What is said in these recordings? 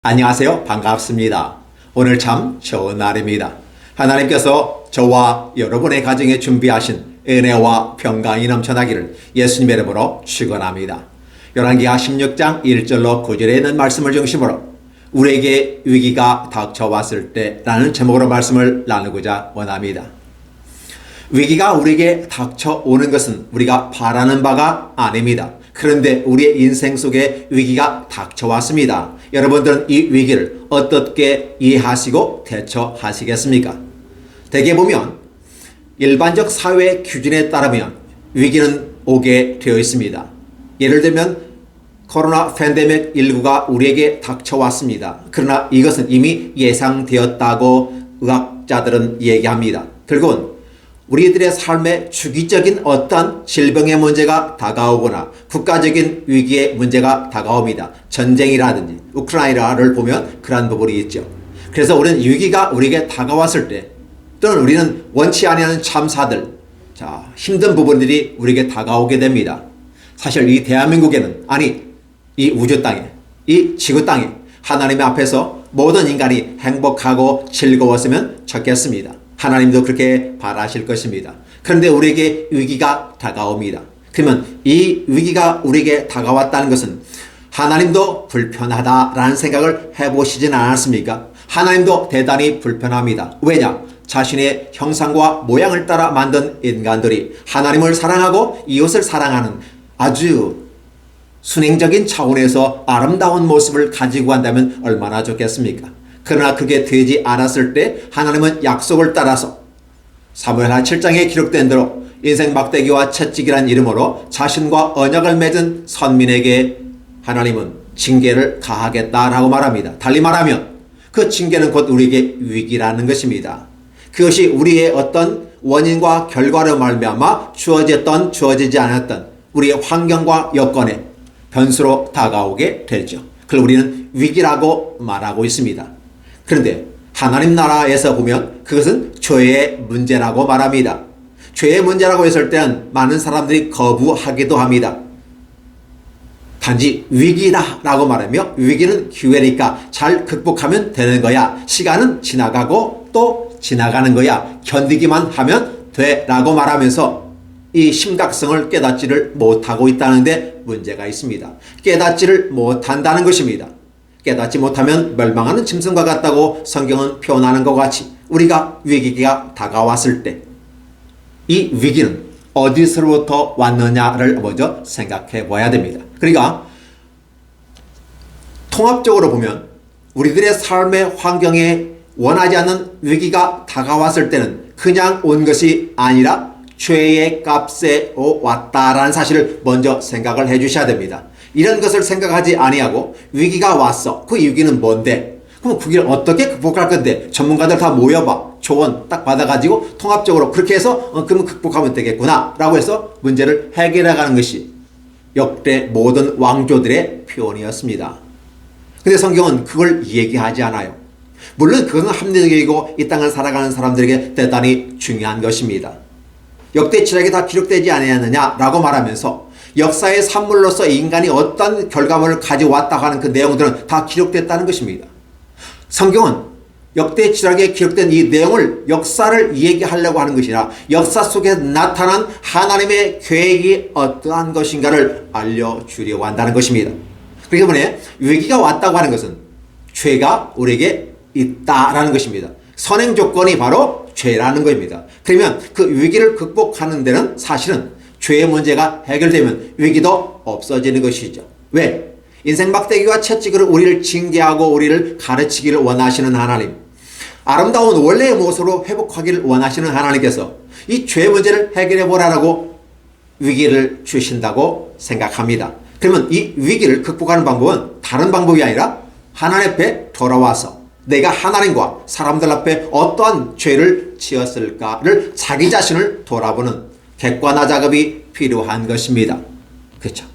안녕하세요. 반갑습니다. 오늘 참 좋은 날입니다. 하나님께서 저와 여러분의 가정에 준비하신 은혜와 평강이 넘쳐나기를 예수님의 이름으로 축원합니다. 열왕기하 16장 1절로 9절에 있는 말씀을 중심으로 우리에게 위기가 닥쳐왔을 때라는 제목으로 말씀을 나누고자 원합니다. 위기가 우리에게 닥쳐오는 것은 우리가 바라는 바가 아닙니다. 그런데 우리의 인생 속에 위기가 닥쳐왔습니다. 여러분들은 이 위기를 어떻게 이해하시고 대처하시겠습니까? 대개 보면 일반적 사회 기준에 따르면 위기는 오게 되어 있습니다. 예를 들면 코로나 팬데믹 19가 우리에게 닥쳐왔습니다. 그러나 이것은 이미 예상되었다고 의학자들은 얘기합니다. 결국은 우리들의 삶에 주기적인 어떤 질병의 문제가 다가오거나 국가적인 위기의 문제가 다가옵니다. 전쟁이라든지 우크라이나를 보면 그런 부분이 있죠. 그래서 우리는 위기가 우리에게 다가왔을 때 또는 우리는 원치 않는 참사들, 힘든 부분들이 우리에게 다가오게 됩니다. 사실 이 대한민국에는, 아니 이 우주 땅에, 이 지구 땅에 하나님 앞에서 모든 인간이 행복하고 즐거웠으면 좋겠습니다. 하나님도 그렇게 바라실 것입니다. 그런데 우리에게 위기가 다가옵니다. 그러면 이 위기가 우리에게 다가왔다는 것은 하나님도 불편하다라는 생각을 해보시진 않았습니까? 하나님도 대단히 불편합니다. 왜냐? 자신의 형상과 모양을 따라 만든 인간들이 하나님을 사랑하고 이웃을 사랑하는 아주 순행적인 차원에서 아름다운 모습을 가지고 간다면 얼마나 좋겠습니까? 그러나 그게 되지 않았을 때 하나님은 약속을 따라서 사무엘하 7장에 기록된 대로 인생 막대기와 채찍이란 이름으로 자신과 언약을 맺은 선민에게 하나님은 징계를 가하겠다라고 말합니다. 달리 말하면 그 징계는 곧 우리에게 위기라는 것입니다. 그것이 우리의 어떤 원인과 결과로 말미암아 주어졌던 주어지지 않았던 우리의 환경과 여건에 변수로 다가오게 되죠. 그걸 우리는 위기라고 말하고 있습니다. 그런데 하나님 나라에서 보면 그것은 죄의 문제라고 말합니다. 죄의 문제라고 했을 때는 많은 사람들이 거부하기도 합니다. 단지 위기다라고 말하며 위기는 기회니까 잘 극복하면 되는 거야. 시간은 지나가고 또 지나가는 거야. 견디기만 하면 돼 라고 말하면서 이 심각성을 깨닫지를 못하고 있다는데 문제가 있습니다. 깨닫지를 못한다는 것입니다. 깨닫지 못하면 멸망하는 짐승과 같다고 성경은 표현하는 것 같이 우리가 위기가 다가왔을 때 이 위기는 어디서부터 왔느냐를 먼저 생각해 봐야 됩니다. 그러니까 통합적으로 보면 우리들의 삶의 환경에 원하지 않는 위기가 다가왔을 때는 그냥 온 것이 아니라 죄의 값에 왔다라는 사실을 먼저 생각을 해 주셔야 됩니다. 이런 것을 생각하지 아니하고 위기가 왔어. 그 위기는 뭔데? 그럼 그 길을 어떻게 극복할 건데? 전문가들 다 모여봐. 조언 딱 받아가지고 통합적으로 그렇게 해서 그러면 극복하면 되겠구나 라고 해서 문제를 해결해가는 것이 역대 모든 왕조들의 표현이었습니다. 근데 성경은 그걸 얘기하지 않아요. 물론 그것은 합리적이고 이 땅을 살아가는 사람들에게 대단히 중요한 것입니다. 역대 지략에 다 기록되지 않았느냐라고 말하면서 역사의 산물로서 인간이 어떤 결과물을 가져왔다고 하는 그 내용들은 다 기록됐다는 것입니다. 성경은 역대 지략에 기록된 이 내용을 역사를 얘기하려고 하는 것이라 역사 속에 나타난 하나님의 계획이 어떠한 것인가를 알려주려고 한다는 것입니다. 그렇기 때문에 위기가 왔다고 하는 것은 죄가 우리에게 있다라는 것입니다. 선행 조건이 바로 죄라는 것입니다. 그러면 그 위기를 극복하는 데는 사실은 죄의 문제가 해결되면 위기도 없어지는 것이죠. 왜? 인생 막대기와 채찍으로 우리를 징계하고 우리를 가르치기를 원하시는 하나님, 아름다운 원래의 모습으로 회복하기를 원하시는 하나님께서 이 죄의 문제를 해결해 보라고 위기를 주신다고 생각합니다. 그러면 이 위기를 극복하는 방법은 다른 방법이 아니라 하나님 앞에 돌아와서 내가 하나님과 사람들 앞에 어떠한 죄를 지었을까를 자기 자신을 돌아보는 객관화 작업이 필요한 것입니다. 그렇죠?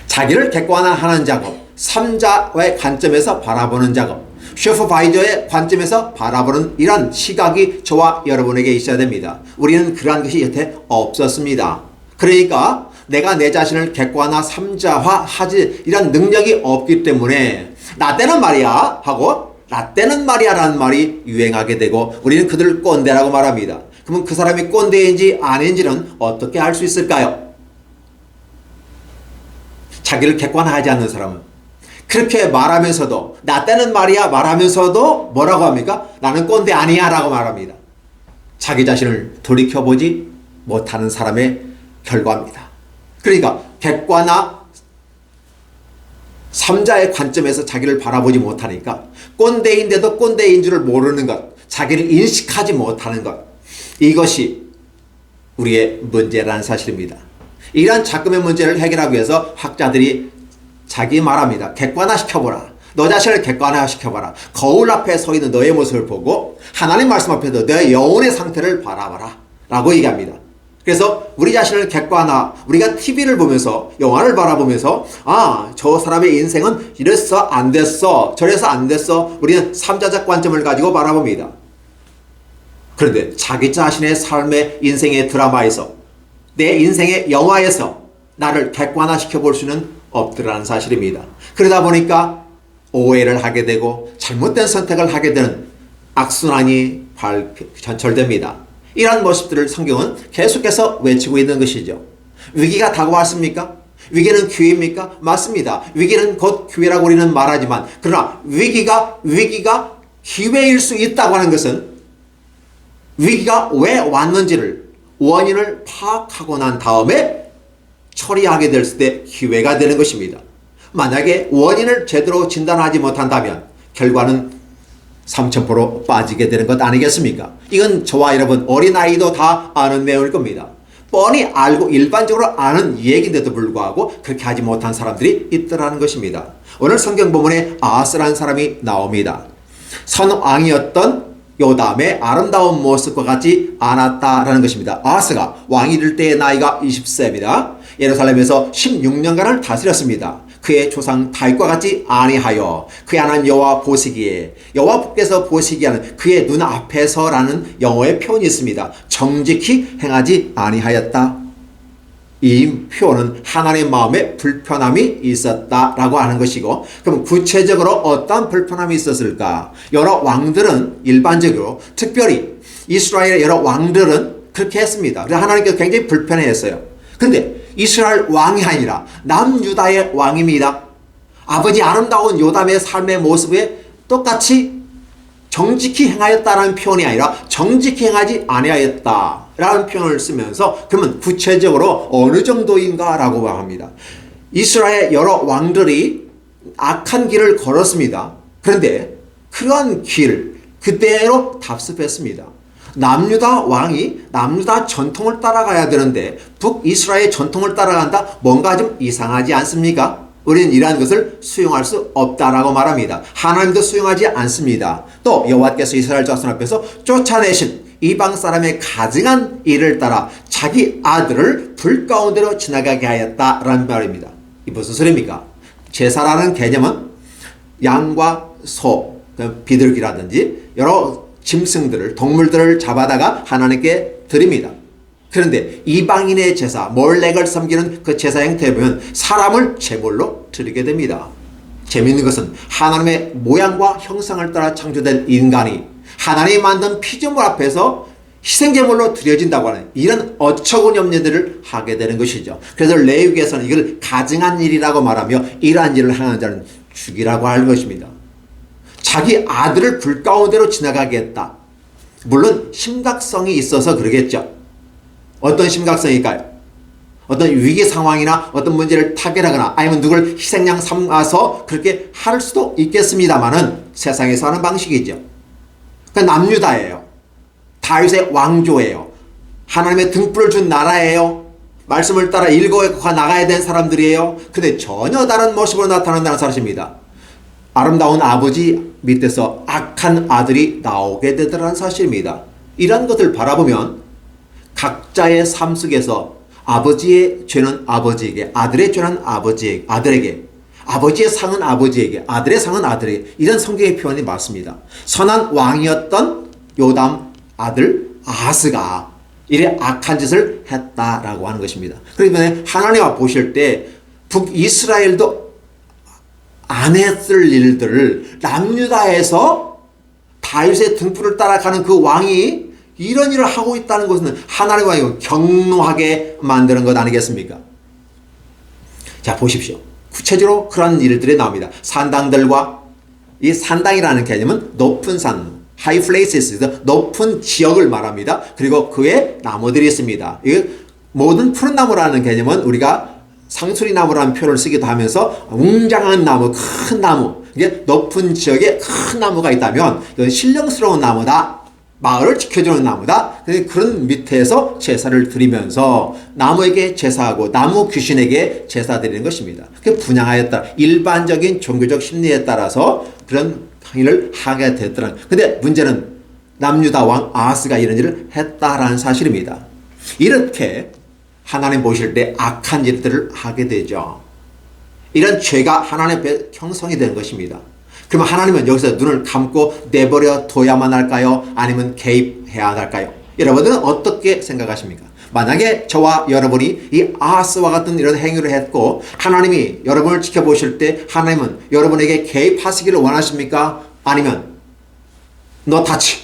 자기를 객관화하는 작업, 3자의 관점에서 바라보는 작업, 슈퍼바이저의 관점에서 바라보는 이런 시각이 저와 여러분에게 있어야 됩니다. 우리는 그러한 것이 여태 없었습니다. 그러니까 내가 내 자신을 객관화, 3자화 하지 이런 능력이 없기 때문에 나 때는 말이야 하고 나 때는 말이야라는 말이 유행하게 되고 우리는 그들을 꼰대라고 말합니다. 그러면 그 사람이 꼰대인지 아닌지는 어떻게 알 수 있을까요? 자기를 객관화하지 않는 사람은 그렇게 말하면서도 나 때는 말이야 말하면서도 뭐라고 합니까? 나는 꼰대 아니야 라고 말합니다. 자기 자신을 돌이켜보지 못하는 사람의 결과입니다. 그러니까 객관화 3자의 관점에서 자기를 바라보지 못하니까 꼰대인데도 꼰대인 줄을 모르는 것, 자기를 인식하지 못하는 것, 이것이 우리의 문제라는 사실입니다. 이러한 작금의 문제를 해결하기 위해서 학자들이 자기 말합니다. 객관화시켜보라. 너 자신을 객관화시켜봐라. 거울 앞에 서 있는 너의 모습을 보고 하나님 말씀 앞에서 너의 영혼의 상태를 바라봐라 라고 얘기합니다. 그래서 우리 자신을 객관화, 우리가 TV를 보면서 영화를 바라보면서 저 사람의 인생은 이래서 안 됐어, 저래서 안 됐어, 우리는 3자적 관점을 가지고 바라봅니다. 그런데 자기 자신의 삶의 인생의 드라마에서, 내 인생의 영화에서 나를 객관화시켜 볼 수는 없더라는 사실입니다. 그러다 보니까 오해를 하게 되고 잘못된 선택을 하게 되는 악순환이 전철됩니다. 이러한 모습들을 성경은 계속해서 외치고 있는 것이죠. 위기가 다가왔습니까? 위기는 기회입니까? 맞습니다. 위기는 곧 기회라고 우리는 말하지만 그러나 위기가 기회일 수 있다고 하는 것은 위기가 왜 왔는지를 원인을 파악하고 난 다음에 처리하게 될 때 기회가 되는 것입니다. 만약에 원인을 제대로 진단하지 못한다면 결과는 삼천포로 빠지게 되는 것 아니겠습니까? 이건 저와 여러분 어린아이도 다 아는 내용일 겁니다. 뻔히 알고 일반적으로 아는 얘기인데도 불구하고 그렇게 하지 못한 사람들이 있더라는 것입니다. 오늘 성경 본문에 아하스라는 사람이 나옵니다. 선왕이었던 요담의 아름다운 모습과 같지 않았다라는 것입니다. 아하스가 왕이 될 때의 나이가 20세입니다. 예루살렘에서 16년간을 다스렸습니다. 그의 조상 다윗과 같지 아니하여 그의 하나님 여호와 보시기에, 여호와께서 보시기 하는 그의 눈앞에서라는 영어의 표현이 있습니다. 정직히 행하지 아니하였다. 이 표현은 하나님의 마음에 불편함이 있었다라고 하는 것이고, 그럼 구체적으로 어떤 불편함이 있었을까? 여러 왕들은 일반적으로, 특별히 이스라엘의 여러 왕들은 그렇게 했습니다. 그래서 하나님께서 굉장히 불편해했어요. 그런데 이스라엘 왕이 아니라 남유다의 왕입니다. 아버지 아름다운 요담의 삶의 모습에 똑같이 정직히 행하였다라는 표현이 아니라 정직히 행하지 아니하였다라는 표현을 쓰면서 그러면 구체적으로 어느 정도인가 라고 합니다. 이스라엘 여러 왕들이 악한 길을 걸었습니다. 그런데 그러한 길 그대로 답습했습니다. 남유다 왕이 남유다 전통을 따라가야 되는데 북이스라엘 전통을 따라간다? 뭔가 좀 이상하지 않습니까? 우리는 이러한 것을 수용할 수 없다라고 말합니다. 하나님도 수용하지 않습니다. 또 여호와께서 이스라엘 자손 앞에서 쫓아내신 이방 사람의 가증한 일을 따라 자기 아들을 불 가운데로 지나가게 하였다라는 말입니다. 이 무슨 소리입니까? 제사라는 개념은 양과 소, 비둘기라든지 여러 짐승들을, 동물들을 잡아다가 하나님께 드립니다. 그런데 이방인의 제사, 몰렉을 섬기는 그 제사 행태에 보면 사람을 제물로 드리게 됩니다. 재미있는 것은 하나님의 모양과 형상을 따라 창조된 인간이 하나님이 만든 피조물 앞에서 희생제물로 드려진다고 하는 이런 어처구니없는 하게 되는 것이죠. 그래서 레위기에서는 이걸 가증한 일이라고 말하며 이러한 일을 하는 자는 죽이라고 하는 것입니다. 자기 아들을 불 가운데로 지나가게 했다. 물론 심각성이 있어서 그러겠죠. 어떤 심각성일까요? 어떤 위기 상황이나 어떤 문제를 타결하거나 아니면 누굴 희생양 삼아서 그렇게 할 수도 있겠습니다만은 세상에서 하는 방식이죠. 그러니까 남유다예요. 다윗의 왕조예요. 하나님의 등불을 준 나라예요. 말씀을 따라 일거가 나가야 되는 사람들이에요. 근데 전혀 다른 모습으로 나타난다는 사실입니다. 아름다운 아버지 밑에서 악한 아들이 나오게 되더라는 사실입니다. 이러한 것을 바라보면 각자의 삶 속에서 아버지의 죄는 아버지에게, 아들의 죄는 아들에게, 아버지의 상은 아버지에게, 아들의 상은 아들에게, 이런 성경의 표현이 맞습니다. 선한 왕이었던 요담 아들 아하스가 이래 악한 짓을 했다라고 하는 것입니다. 그러기 때문에 하나님 앞 보실 때 북이스라엘도 안 했을 일들을 남유다에서 다윗의 등불을 따라가는 그 왕이 이런 일을 하고 있다는 것은 하나님의 왕이 경노하게 만드는 것 아니겠습니까? 자, 보십시오. 구체적으로 그런 일들이 나옵니다. 산당들과, 이 산당이라는 개념은 높은 산, high places, 높은 지역을 말합니다. 그리고 그에 나무들이 있습니다. 이 모든 푸른 나무라는 개념은 우리가 상수리 나무라는 표현을 쓰기도 하면서 웅장한 나무, 큰 나무, 이게 높은 지역에 큰 나무가 있다면 이건 신령스러운 나무다. 마을을 지켜주는 나무다. 그런 밑에서 제사를 드리면서 나무에게 제사하고 나무 귀신에게 제사 드리는 것입니다. 그게 분양하였다. 일반적인 종교적 심리에 따라서 그런 행위를 하게 됐더라. 근데 문제는 남유다 왕 아하스가 이런 일을 했다라는 사실입니다. 이렇게 하나님 보실 때 악한 일들을 하게 되죠. 이런 죄가 하나님 앞에 형성이 되는 것입니다. 그러면 하나님은 여기서 눈을 감고 내버려 둬야만 할까요? 아니면 개입해야 할까요? 여러분들은 어떻게 생각하십니까? 만약에 저와 여러분이 이 아하스와 같은 이런 행위를 했고 하나님이 여러분을 지켜보실 때 하나님은 여러분에게 개입하시기를 원하십니까? 아니면 너 다치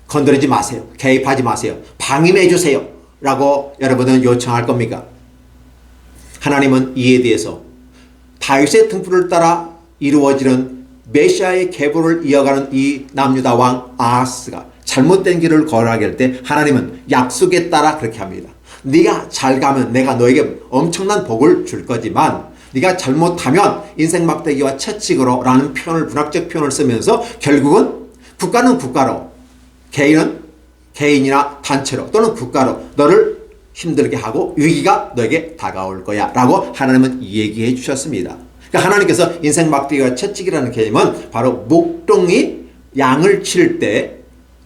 건드리지 마세요. 개입하지 마세요. 방임해 주세요. 라고 여러분은 요청할 겁니까? 하나님은 이에 대해서 다윗의 등불을 따라 이루어지는 메시아의 계보를 이어가는 이 남유다 왕 아하스가 잘못된 길을 걸어가게 할 때 하나님은 약속에 따라 그렇게 합니다. 네가 잘 가면 내가 너에게 엄청난 복을 줄 거지만 네가 잘못하면 인생 막대기와 채찍으로 라는 표현을 문학적 표현을 쓰면서 결국은 국가는 국가로 개인은 개인이나 단체로 또는 국가로 너를 힘들게 하고 위기가 너에게 다가올 거야 라고 하나님은 얘기해 주셨습니다. 그러니까 하나님께서 인생 막대기와 채찍이라는 개념은 바로 목동이 양을 칠 때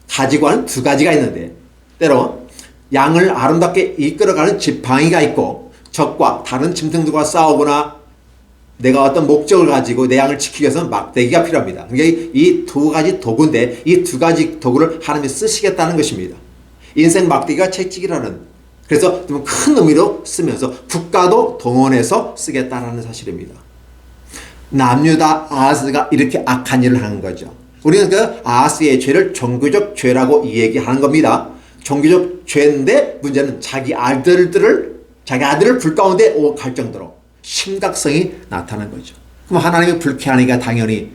가지고 하는 두 가지가 있는데 때로 양을 아름답게 이끌어가는 지팡이가 있고 적과 다른 짐승들과 싸우거나 내가 어떤 목적을 가지고 내 양을 지키기 위해서는 막대기가 필요합니다. 그러니까 이 두 가지 도구인데 이 두 가지 도구를 하나님이 쓰시겠다는 것입니다. 인생 막대기와 채찍이라는 그래서 좀 큰 의미로 쓰면서 국가도 동원해서 쓰겠다는 사실입니다. 남유다 아하스가 이렇게 악한 일을 하는 거죠. 우리는 그 아하스의 죄를 종교적 죄라고 얘기하는 겁니다. 종교적 죄인데 문제는 자기 아들을 불 가운데 갈 정도로 심각성이 나타나는 거죠. 그럼 하나님이 불쾌하니까 당연히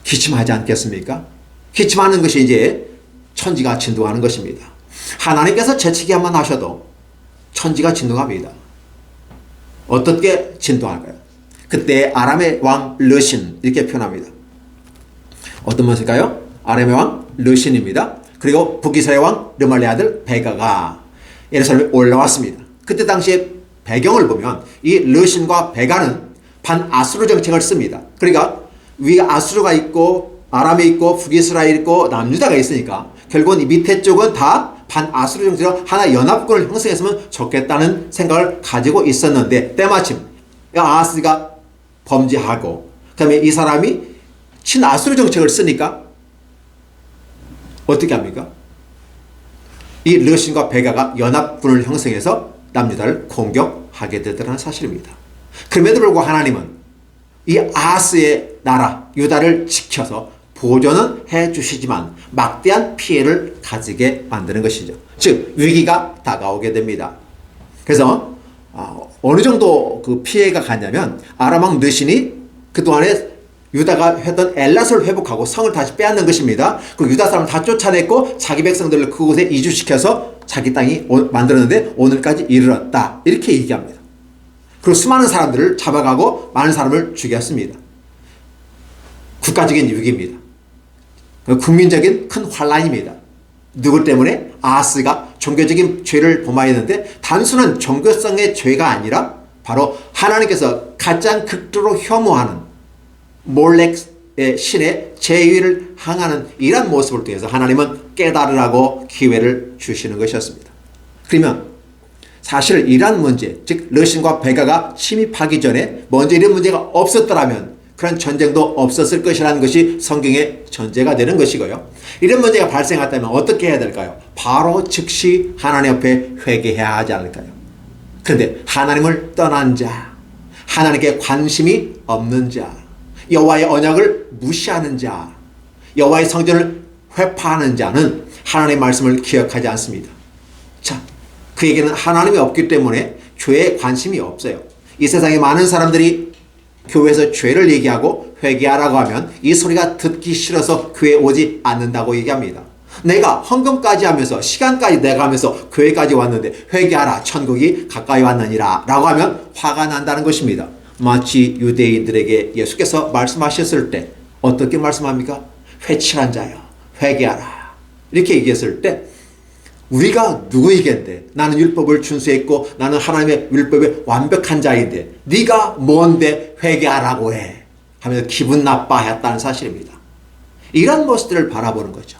기침하지 않겠습니까? 기침하는 것이 이제 천지가 진동하는 것입니다. 하나님께서 재치기 한번 하셔도 천지가 진동합니다. 어떻게 진동할까요? 그때 아람의 왕 르신 이렇게 표현합니다. 어떤 것일까요? 아람의 왕 르신입니다. 그리고 북이스라엘 왕 르말리의 아들 베가가 예루살렘에 올라왔습니다. 그때 당시에 배경을 보면 이 르신과 베가는 반아수르 정책을 씁니다. 그러니까 위에 아수르가 있고 아람이 있고 북이스라엘 있고 남유다가 있으니까 결국은 이 밑에 쪽은 다 반아수르 정책으로 하나 연합군을 형성했으면 좋겠다는 생각을 가지고 있었는데 때마침 아하스가 범죄하고 그다음에 이 사람이 친아수르 정책을 쓰니까 어떻게 합니까? 이 르신과 베가가 연합군을 형성해서 남유다를 공격하게 되더라는 사실입니다. 그럼에도 불구하고 하나님은 이 아하스의 나라 유다를 지켜서 보존은 해주시지만 막대한 피해를 가지게 만드는 것이죠. 즉 위기가 다가오게 됩니다. 그래서 어느 정도 그 피해가 갔냐면 아람 왕 르신이 그동안에 유다가 했던 엘랏을 회복하고 성을 다시 빼앗는 것입니다. 그 유다 사람을 다 쫓아냈고 자기 백성들을 그곳에 이주시켜서 자기 땅이 만들었는데 오늘까지 이르렀다. 이렇게 얘기합니다. 그리고 수많은 사람들을 잡아가고 많은 사람을 죽였습니다. 국가적인 위기입니다. 국민적인 큰 환란입니다. 누구 때문에? 아하스가 종교적인 죄를 범하였는데 단순한 종교성의 죄가 아니라 바로 하나님께서 가장 극도로 혐오하는 몰렉의 신의 제위를 항하는 이런 모습을 통해서 하나님은 깨달으라고 기회를 주시는 것이었습니다. 그러면 사실 이러한 문제, 즉 르신과 베가가 침입하기 전에 먼저 이런 문제가 없었더라면 그런 전쟁도 없었을 것이라는 것이 성경의 전제가 되는 것이고요. 이런 문제가 발생했다면 어떻게 해야 될까요? 바로 즉시 하나님 앞에 회개해야 하지 않을까요? 그런데 하나님을 떠난 자, 하나님께 관심이 없는 자, 여호와의 언약을 무시하는 자, 여호와의 성전을 회파하는 자는 하나님의 말씀을 기억하지 않습니다. 자, 그에게는 하나님이 없기 때문에 죄에 관심이 없어요. 이 세상에 많은 사람들이 교회에서 죄를 얘기하고 회개하라고 하면 이 소리가 듣기 싫어서 교회에 오지 않는다고 얘기합니다. 내가 헌금까지 하면서 시간까지 내가면서 교회까지 왔는데 회개하라, 천국이 가까이 왔느니라 라고 하면 화가 난다는 것입니다. 마치 유대인들에게 예수께서 말씀하셨을 때 어떻게 말씀합니까? 회칠한 자여 회개하라 이렇게 얘기했을 때 우리가 누구이겠는데, 나는 율법을 준수했고 나는 하나님의 율법에 완벽한 자인데 네가 뭔데 회개하라고 해 하면서 기분 나빠했다는 사실입니다. 이런 모습들을 바라보는 거죠.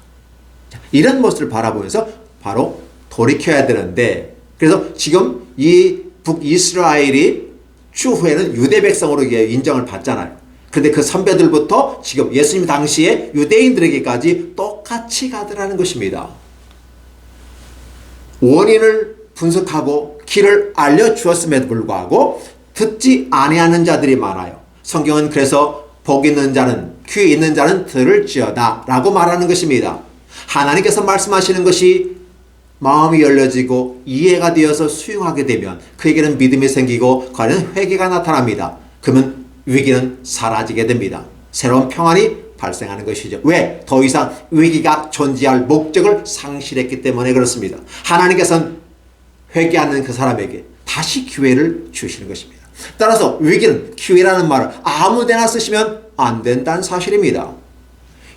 이런 모습을 바라보면서 바로 돌이켜야 되는데, 그래서 지금 이 북이스라엘이 추후에는 유대 백성으로 인정을 받잖아요. 그런데 그 선배들부터 지금 예수님 당시에 유대인들에게까지 똑같이 가더라는 것입니다. 원인을 분석하고 길을 알려주었음에도 불구하고 듣지 아니하는 자들이 많아요. 성경은 그래서 복 있는 자는, 귀 있는 자는 들을지어다 라고 말하는 것입니다. 하나님께서 말씀하시는 것이 마음이 열려지고 이해가 되어서 수용하게 되면 그에게는 믿음이 생기고 과연 회개가 나타납니다. 그러면 위기는 사라지게 됩니다. 새로운 평안이 발생하는 것이죠. 왜? 더 이상 위기가 존재할 목적을 상실했기 때문에 그렇습니다. 하나님께서는 회개하는 그 사람에게 다시 기회를 주시는 것입니다. 따라서 위기는, 기회라는 말을 아무데나 쓰시면 안 된다는 사실입니다.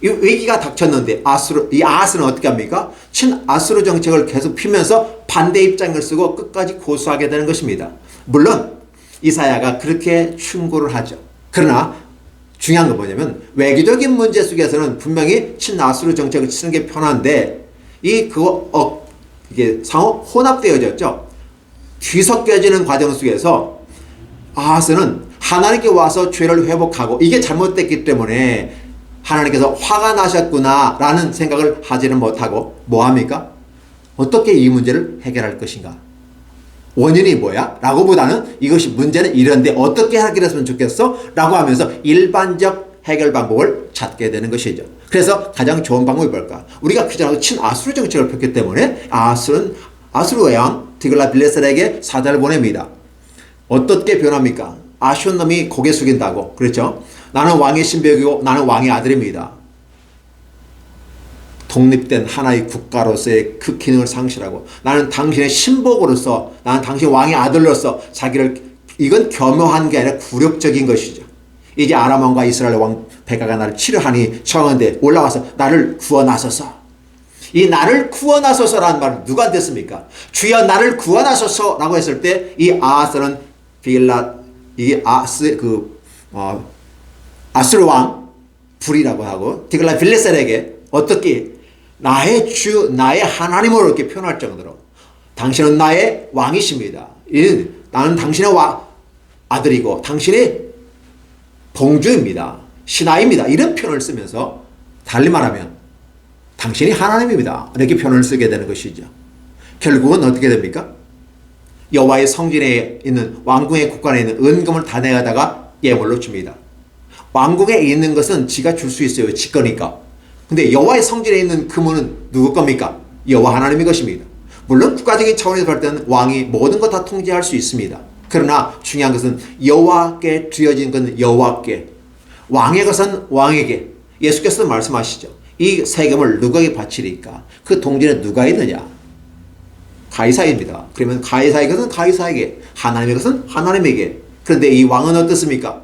이 위기가 닥쳤는데 이 아하스는 어떻게 합니까? 친아수르 정책을 계속 피면서 반대 입장을 쓰고 끝까지 고수하게 되는 것입니다. 물론 이사야가 그렇게 충고를 하죠. 그러나 중요한 건 뭐냐면 외교적인 문제 속에서는 분명히 친아수르 정책을 치는 게 편한데 이게 상호 혼합되어졌죠. 뒤섞여지는 과정 속에서 아하스는 하나님께 와서 죄를 회복하고 이게 잘못됐기 때문에 하나님께서 화가 나셨구나 라는 생각을 하지는 못하고 뭐합니까? 어떻게 이 문제를 해결할 것인가? 원인이 뭐야? 라고 보다는 이것이 문제는 이런데 어떻게 해결했으면 좋겠어? 라고 하면서 일반적 해결 방법을 찾게 되는 것이죠. 그래서 가장 좋은 방법이 뭘까? 우리가 그전에 친아수르 정책을 폈기 때문에 아수르 왕 디글라빌레셀에게 사자를 보냅니다. 어떻게 변합니까? 아쉬운 놈이 고개 숙인다고. 그렇죠? 나는 왕의 신벽이고 나는 왕의 아들입니다. 독립된 하나의 국가로서의 그 기능을 상실하고 나는 당신의 신복으로서, 나는 당신 왕의 아들로서 이건 겸허한 게 아니라 굴욕적인 것이죠. 이제 아람 왕과 이스라엘 왕 백가가 나를 치료하니 청하는데 올라와서 나를 구원하소서. 이 나를 구원하소서라는 말은 누구한테 했습니까? 주여 나를 구원하소서라고 했을 때 이 아하스는 아수르 왕 불이라고 하고 디글라빌레셀에게 어떻게 나의 주, 나의 하나님으로 이렇게 표현할 정도로 당신은 나의 왕이십니다. 나는 당신의 아들이고 당신의 봉주입니다. 신하입니다. 이런 표현을 쓰면서 달리 말하면 당신이 하나님입니다. 이렇게 표현을 쓰게 되는 것이죠. 결국은 어떻게 됩니까? 여호와의 성전에 있는 왕궁의 국관에 있는 은금을 다 내다가 예물로 줍니다. 왕궁에 있는 것은 지가 줄 수 있어요. 지 거니까. 근데 여호와의 성전에 있는 금은 누구 겁니까? 여호와 하나님의 것입니다. 물론 국가적인 차원에서 볼 때는 왕이 모든 것 다 통제할 수 있습니다. 그러나 중요한 것은 여호와께 드려진 것은 여호와께, 왕의 것은 왕에게. 예수께서도 말씀하시죠. 이 세금을 누구에게 바치리까? 그 통제는 누가 있느냐? 가이사입니다. 그러면 가이사의 것은 가이사에게, 하나님의 것은 하나님에게. 그런데 이 왕은 어떻습니까?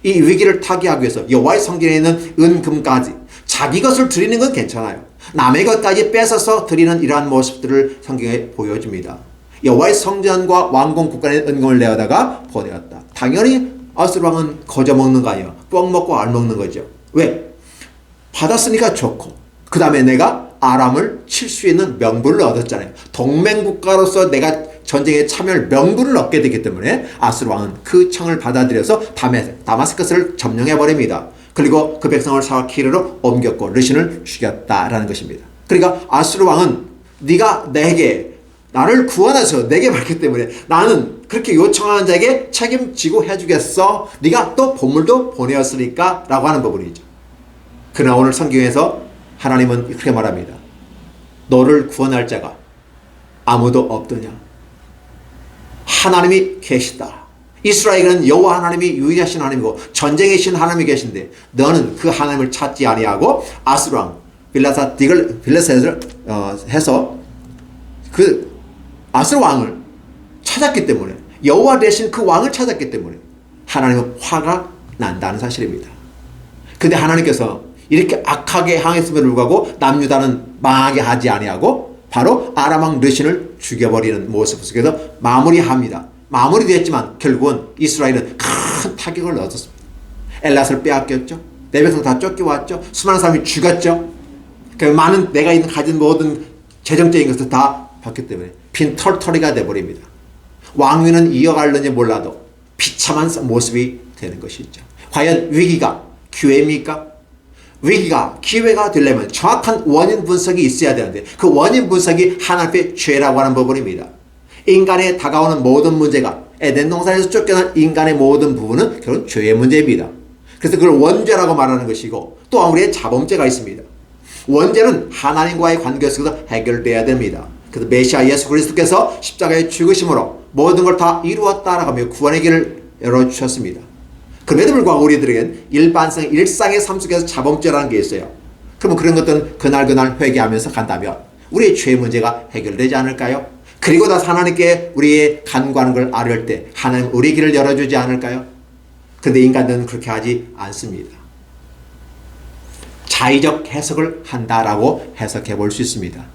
이 위기를 타개하기 위해서 여호와의 성전에 있는 은금까지 자기 것을 드리는 건 괜찮아요. 남의 것까지 뺏어서 드리는 이러한 모습들을 성경에 보여줍니다. 여호와의 성전과 왕궁 국간에 은금을 내어다가 보내었다. 당연히 아수르 왕은 거저 먹는 거 아니에요. 뻥 먹고 알 먹는 거죠. 왜? 받았으니까 좋고 그 다음에 내가 아람을 칠 수 있는 명분을 얻었잖아요. 동맹국가로서 내가 전쟁에 참여할 명분을 얻게 되기 때문에 아수르 왕은 그 청을 받아들여서 다마스커스를 점령해버립니다. 그리고 그 백성을 사와키르로 옮겼고 르신을 죽였다라는 것입니다. 그러니까 아수르 왕은 네가 나를 구원해서 내게 받기 때문에 나는 그렇게 요청하는 자에게 책임지고 해주겠어. 네가 또 보물도 보내었으니까 라고 하는 부분이죠. 그러나 오늘 성경에서 하나님은 그렇게 말합니다. 너를 구원할 자가 아무도 없더냐. 하나님이 계시다. 이스라엘은 여호와 하나님이 유일하신 하나님이고 전쟁의 신 하나님이 계신데 너는 그 하나님을 찾지 아니하고 아수르 왕 빌라셋을 해서 그 아수르 왕을 찾았기 때문에, 여호와 대신 그 왕을 찾았기 때문에 하나님은 화가 난다는 사실입니다. 근데 하나님께서 이렇게 악하게 항했음에도 불구하고 남유다는 망하게 하지 아니하고 바로 아람 왕 르신을 죽여버리는 모습 속에서 마무리합니다. 마무리됐지만 결국은 이스라엘은 큰 타격을 얻었습니다. 엘랏을 빼앗겼죠. 네 백성 다 쫓겨왔죠. 수많은 사람이 죽었죠. 많은 내가 가진 모든 재정적인 것을 다 받기 때문에 빈털터리가 돼버립니다. 왕위는 이어갈는지 몰라도 비참한 모습이 되는 것이죠. 과연 위기가 기회입니까? 위기가 기회가 되려면 정확한 원인 분석이 있어야 되는데 그 원인 분석이 하나님의 죄라고 하는 부분입니다. 인간에 다가오는 모든 문제가, 에덴 동산에서 쫓겨난 인간의 모든 부분은 결국 죄의 문제입니다. 그래서 그걸 원죄라고 말하는 것이고, 또 우리의 자범죄가 있습니다. 원죄는 하나님과의 관계 속에서 해결돼야 됩니다. 그래서 메시아 예수 그리스도께서 십자가의 죽으심으로 모든 걸 다 이루었다라고 하며 구원의 길을 열어주셨습니다. 그럼에도 불구하고 우리들에겐 일상의 삶 속에서 자범죄라는 게 있어요. 그러면 그런 것들은 그날 회개하면서 간다면 우리의 죄 문제가 해결되지 않을까요? 그리고 나서 하나님께 우리의 간구하는 걸 아뢰을 때 하나님 우리 길을 열어주지 않을까요? 그런데 인간들은 그렇게 하지 않습니다. 자의적 해석을 한다라고 해석해 볼 수 있습니다.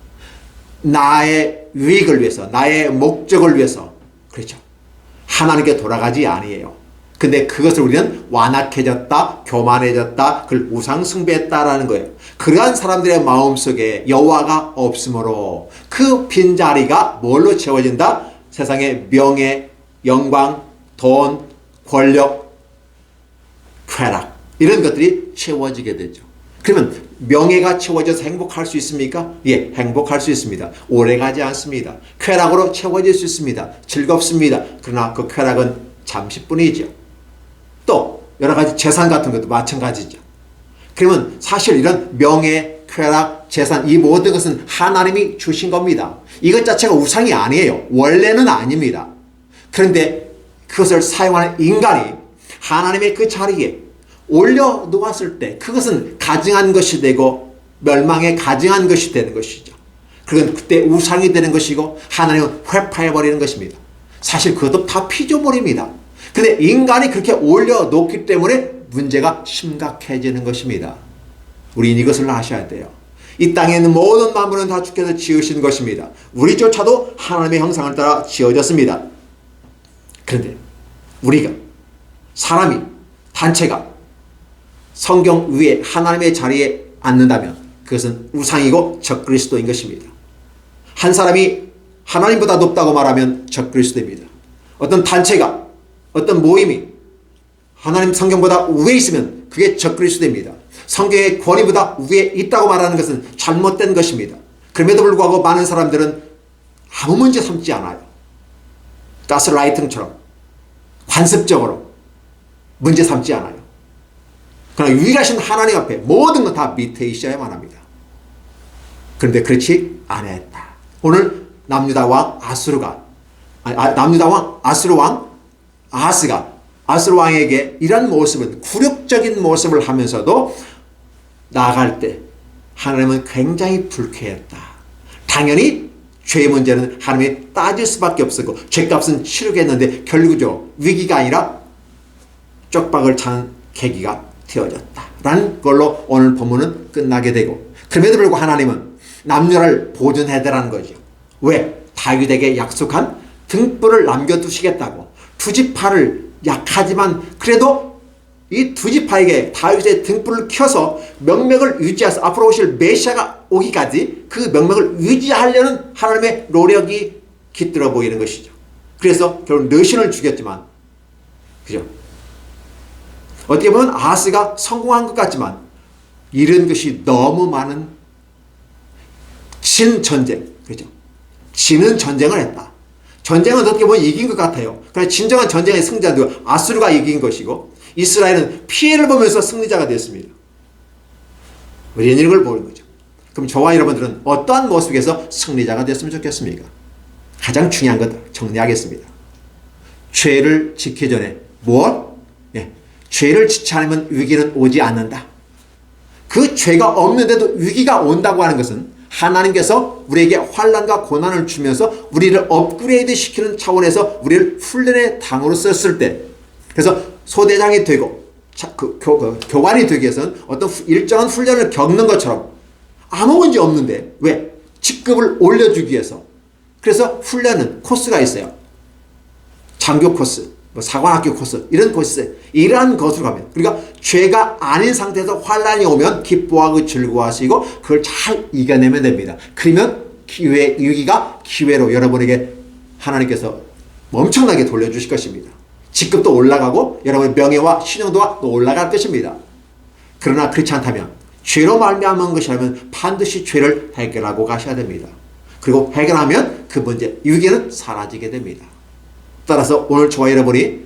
나의 유익을 위해서, 나의 목적을 위해서, 그렇죠, 하나님께 돌아가지 아니에요. 근데 그것을 우리는 완악해졌다, 교만해졌다, 그걸 우상숭배했다라는 거예요. 그러한 사람들의 마음속에 여호와가 없으므로 그 빈자리가 뭘로 채워진다? 세상의 명예, 영광, 돈, 권력, 쾌락, 이런 것들이 채워지게 되죠. 그러면 명예가 채워져서 행복할 수 있습니까? 예, 행복할 수 있습니다. 오래가지 않습니다. 쾌락으로 채워질 수 있습니다. 즐겁습니다. 그러나 그 쾌락은 잠시뿐이죠. 또 여러 가지 재산 같은 것도 마찬가지죠. 그러면 사실 이런 명예, 쾌락, 재산, 이 모든 것은 하나님이 주신 겁니다. 이것 자체가 우상이 아니에요. 원래는 아닙니다. 그런데 그것을 사용하는 인간이 하나님의 그 자리에 올려놓았을 때 그것은 가증한 것이 되고 멸망에 가증한 것이 되는 것이죠. 그건 그때 우상이 되는 것이고 하나님은 회파해버리는 것입니다. 사실 그것도 다 피조물입니다. 근데 인간이 그렇게 올려놓기 때문에 문제가 심각해지는 것입니다. 우리는 이것을 아셔야 돼요. 이 땅에 있는 모든 만물은 다 주께서 지으신 것입니다. 우리조차도 하나님의 형상을 따라 지어졌습니다. 그런데 우리가, 사람이, 단체가 성경 위에 하나님의 자리에 앉는다면 그것은 우상이고 적그리스도인 것입니다. 한 사람이 하나님보다 높다고 말하면 적그리스도입니다. 어떤 단체가, 어떤 모임이 하나님 성경보다 위에 있으면 그게 적그리스도입니다. 성경의 권위보다 위에 있다고 말하는 것은 잘못된 것입니다. 그럼에도 불구하고 많은 사람들은 아무 문제 삼지 않아요. 가스라이팅처럼 관습적으로 문제 삼지 않아요. 그러나 유일하신 하나님 앞에 모든 건 다 밑에 있어야만 합니다. 그런데 그렇지 않았다. 오늘 남유다 왕 아수르가, 남유다 왕 아수르 왕 아하스가 아수르 왕에게 이런 모습은 굴욕적인 모습을 하면서도 나아갈 때 하나님은 굉장히 불쾌했다. 당연히 죄의 문제는 하나님이 따질 수밖에 없었고 죄값은 치르겠는데 결국적으로 위기가 아니라 쪽박을 차는 계기가 되어졌다라는 걸로 오늘 본문은 끝나게 되고, 그럼에도 불구하고 하나님은 남유다를 보존해달라는 거죠. 왜? 다윗에게 약속한 등불을 남겨두시겠다고. 두 지파를 약하지만 그래도 이 두 지파에게 다윗의 등불을 켜서 명맥을 유지해서 앞으로 오실 메시아가 오기까지 그 명맥을 유지하려는 하나님의 노력이 깃들어 보이는 것이죠. 그래서 결국 르신을 죽였지만, 그죠? 어떻게 보면 아하스가 성공한 것 같지만 이런 것이 너무 많은 진 전쟁, 그죠? 지는 전쟁을 했다. 전쟁은 어떻게 보면 이긴 것 같아요. 그러나 진정한 전쟁의 승자는 아수르가 이긴 것이고 이스라엘은 피해를 보면서 승리자가 됐습니다. 우리는 이런 걸 보는 거죠. 그럼 저와 여러분들은 어떠한 모습에서 승리자가 됐으면 좋겠습니까? 가장 중요한 것 정리하겠습니다. 죄를 지키기 전에 무엇? 죄를 지지 않으면 위기는 오지 않는다. 그 죄가 없는데도 위기가 온다고 하는 것은 하나님께서 우리에게 환난과 고난을 주면서 우리를 업그레이드 시키는 차원에서 우리를 훈련의 당으로 썼을 때, 그래서 소대장이 되고 교관이 되기 위해서는 어떤 일정한 훈련을 겪는 것처럼 아무 문제 없는데 왜? 직급을 올려주기 위해서. 그래서 훈련은 코스가 있어요. 장교 코스, 사관학교 코스, 이런 코스, 이러한 것으로 가면, 그러니까 죄가 아닌 상태에서 환난이 오면 기뻐하고 즐거워하시고 그걸 잘 이겨내면 됩니다. 그러면 위기가 기회로 여러분에게 하나님께서 엄청나게 돌려주실 것입니다. 직급도 올라가고 여러분의 명예와 신용도가 또 올라갈 것입니다. 그러나 그렇지 않다면, 죄로 말미암은 것이라면 반드시 죄를 해결하고 가셔야 됩니다. 그리고 해결하면 그 문제, 위기는 사라지게 됩니다. 따라서 오늘 저와 여러분이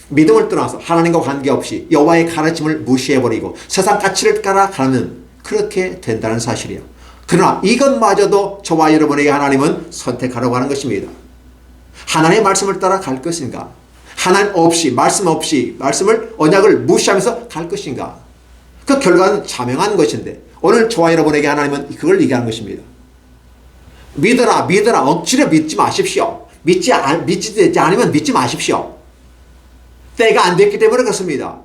믿음을 떠나서 하나님과 관계없이 여호와의 가르침을 무시해버리고 세상 가치를 따라가면 그렇게 된다는 사실이에요. 그러나 이것마저도 저와 여러분에게 하나님은 선택하라고 하는 것입니다. 하나님의 말씀을 따라 갈 것인가? 하나님 없이, 말씀을, 언약을 무시하면서 갈 것인가? 그 결과는 자명한 것인데 오늘 저와 여러분에게 하나님은 그걸 얘기하는 것입니다. 믿어라, 억지로 믿지 마십시오. 믿지 않으면 믿지 마십시오. 때가 안 됐기 때문에 그렇습니다.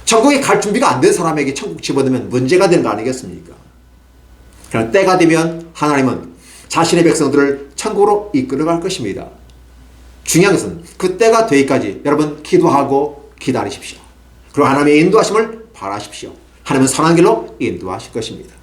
천국에 갈 준비가 안 된 사람에게 천국 집어넣으면 문제가 되는 거 아니겠습니까? 그러나 때가 되면 하나님은 자신의 백성들을 천국으로 이끌어갈 것입니다. 중요한 것은 그 때가 되기까지 여러분 기도하고 기다리십시오. 그리고 하나님의 인도하심을 바라십시오. 하나님은 선한 길로 인도하실 것입니다.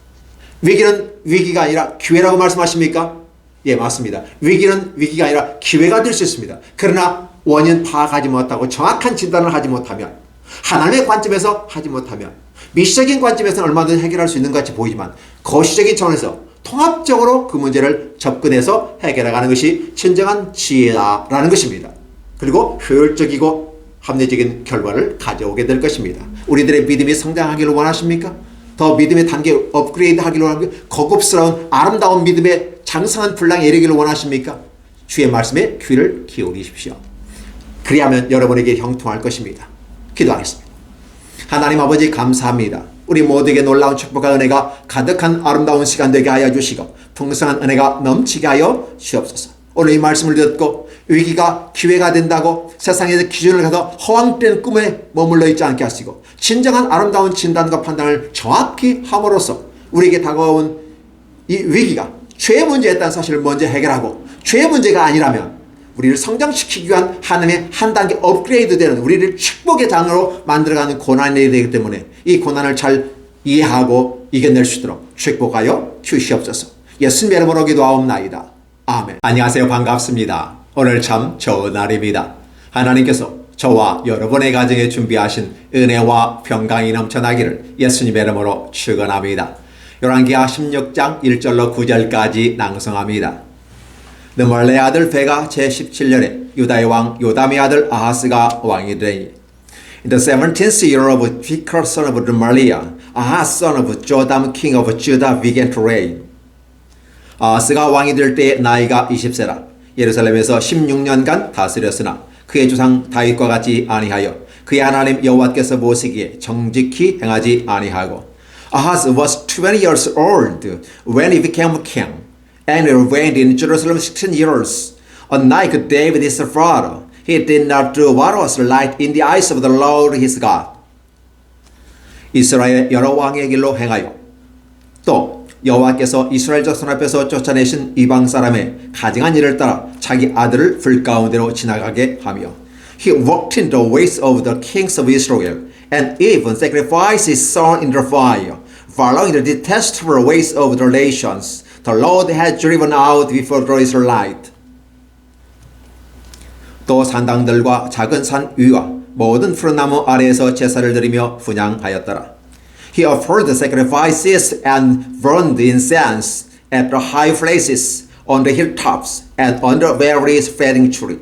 위기는 위기가 아니라 기회라고 말씀하십니까? 예, 맞습니다. 위기는 위기가 아니라 기회가 될 수 있습니다. 그러나 원인 파악하지 못하고 정확한 진단을 하지 못하면, 하나님의 관점에서 하지 못하면, 미시적인 관점에서는 얼마든지 해결할 수 있는 것 같이 보이지만 거시적인 차원에서 통합적으로 그 문제를 접근해서 해결해가는 것이 진정한 지혜다라는 것입니다. 그리고 효율적이고 합리적인 결과를 가져오게 될 것입니다. 우리들의 믿음이 성장하기를 원하십니까? 더 믿음의 단계 업그레이드 하기를 원하십니까? 고급스러운 아름다운 믿음의 장성한 분량에 이르기를 원하십니까? 주의 말씀에 귀를 기울이십시오. 그리하면 여러분에게 형통할 것입니다. 기도하겠습니다. 하나님 아버지 감사합니다. 우리 모두에게 놀라운 축복과 은혜가 가득한 아름다운 시간 되게 하여 주시고 풍성한 은혜가 넘치게 하여 주옵소서. 오늘 이 말씀을 듣고 위기가 기회가 된다고 세상에서 기준을 가서 허황된 꿈에 머물러 있지 않게 하시고 진정한 아름다운 진단과 판단을 정확히 함으로써 우리에게 다가온 이 위기가 죄의 문제였다는 사실을 먼저 해결하고, 죄의 문제가 아니라면 우리를 성장시키기 위한 하나님의 한 단계 업그레이드 되는, 우리를 축복의 장으로 만들어가는 고난이 되기 때문에 이 고난을 잘 이해하고 이겨낼 수 있도록 축복하여 주시옵소서. 예수님의 이름으로 기도하옵나이다. 아멘. 안녕하세요. 반갑습니다. 오늘 참 좋은 날입니다. 하나님께서 저와 여러분의 가정에 준비하신 은혜와 평강이 넘쳐나기를 예수님의 이름으로 축원합니다. 열왕기하 16장 1절로 9절까지 낭송합니다. 느말레의 아들 베가 제17년에 유다의 왕 요담의 아들 아하스가 왕이 되니 In the 17th year of Pekah son of Remaliah, Ahaz son of Jotham king of Judah began to reign. 아하스가 왕이 될 때 나이가 20세라 예루살렘에서 16년간 다스렸으나 그의 조상 다윗과 같이 아니하여 그의 하나님 여호와께서 보시기에 정직히 행하지 아니하고 Ahaz was 20 years old when he became king, and reigned in Jerusalem 16 years. Unlike David his father, he did not do what was right in the eyes of the Lord his God. 이스라엘 여러 왕의 길로 행하여 또 여호와께서 이스라엘 자손 앞에서 쫓아내신 이방 사람의 가증한 일을 따라 자기 아들을 불 가운데로 지나가게 하며 He walked in the ways of the kings of Israel and even sacrificed his son in the fire, following the detestable ways of the nations the Lord had driven out before the Israelites. 또 산당들과 작은 산 위와 모든 푸른 나무 아래에서 제사를 드리며 분향하였더라. He offered the sacrifices and burned the incense at the high places on the hilltops and on the various feeding tree.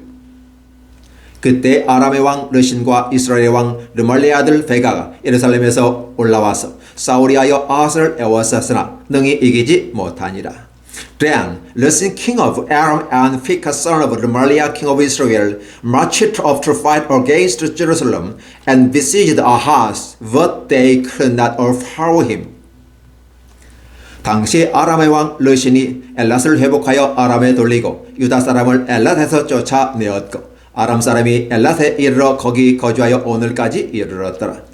그때 아람의 왕 르신과 이스라엘의 왕 르말리의 아들 베가가 예루살렘에서 올라와서 사울이하여 아하스를 애워쌌으나 능히 이기지 못하니라. Then Rezin king of Aram and Pekah son of Remaliah king of Israel marched up to fight against Jerusalem and besieged Ahaz, but they could not overpower him. 당시 아람의 왕 르신이 엘랏을 회복하여 아람에 돌리고 유다 사람을 엘랏에서 쫓아내었고 아람 사람이 엘랏에 이르러 거기 거주하여 오늘까지 이르렀더라.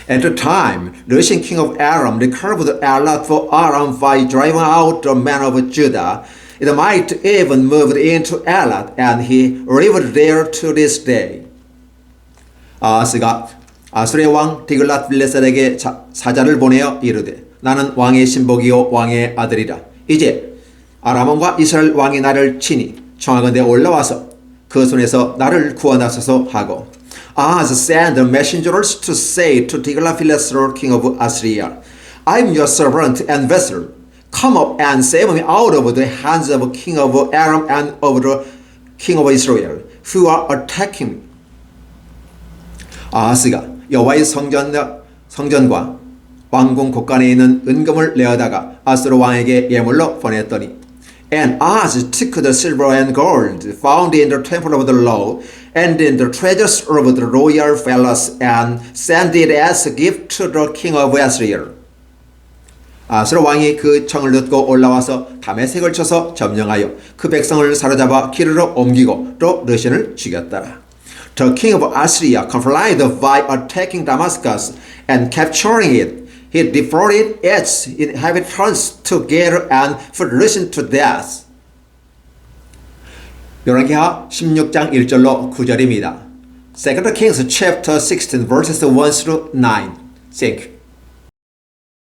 At the time, Rezin king of Aram recovered Elat for Aram by driving out the men of Judah. It might even moved into Elat, and he lived there to this day. 아하스가 아수르의 왕 디글랏빌레셀에게 사자를 보내어 이르되 나는 왕의 신복이요 왕의 아들이라. 이제 아람 왕과 이스라엘 왕이 나를 치니 청하건대 올라와서 그 손에서 나를 구원하소서 하고 Ahaz sent messengers to say to Tiglath-Pileser king of Assyria, I am your servant and vessel. Come up and save me out of the hands of king of Aram and of the king of Israel, who are attacking me. 아하스가 여호와의 성전과 왕궁 곳간에 있는 은금을 내어다가 아수르 왕에게 예물로 보냈더니 And Ahaz took the silver and gold found in the temple of the Lord and in the treasures of the royal palace and sent it as a gift to the king of Assyria. 아수르 왕이 그 청을 듣고 올라와서 다메섹을 쳐서 점령하여 그 백성을 사로잡아 기르러 옮기고 또 르신을 죽였더라. The king of Assyria complied by attacking Damascus and capturing it. He defrauded its inhabitants together and put Rezin to death. 열왕기하 16장 1절로 9절입니다. 2 Kings chapter 16 verses 1 through 9. Thank you.